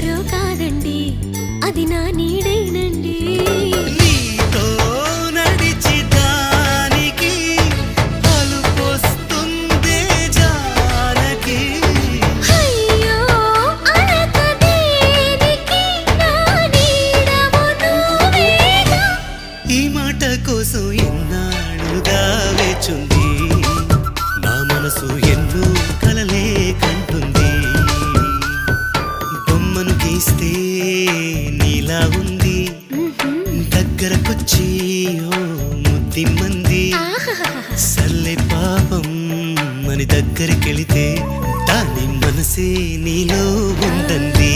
ఎవరో కాదండి, అది నా నీడేనండి. నీతో నడిచి దానికి అలుపొస్తుందే జానకి. అయ్యో అనక దేనికి, నా నీడవు నువ్వేగా. ఈ మాట కోసం ఎన్నాళ్ళుగా వేచుంది నా మనసు, ఎన్నో కలలే కంటుంది. బొమ్మను గీస్తే నీలా ఉంది, దగ్గరకొచ్చి ఓ ముద్దిమ్మంది. సల్లే పాపం అని దగ్గరికెళితే దాని మనసే నీలో ఉందంది.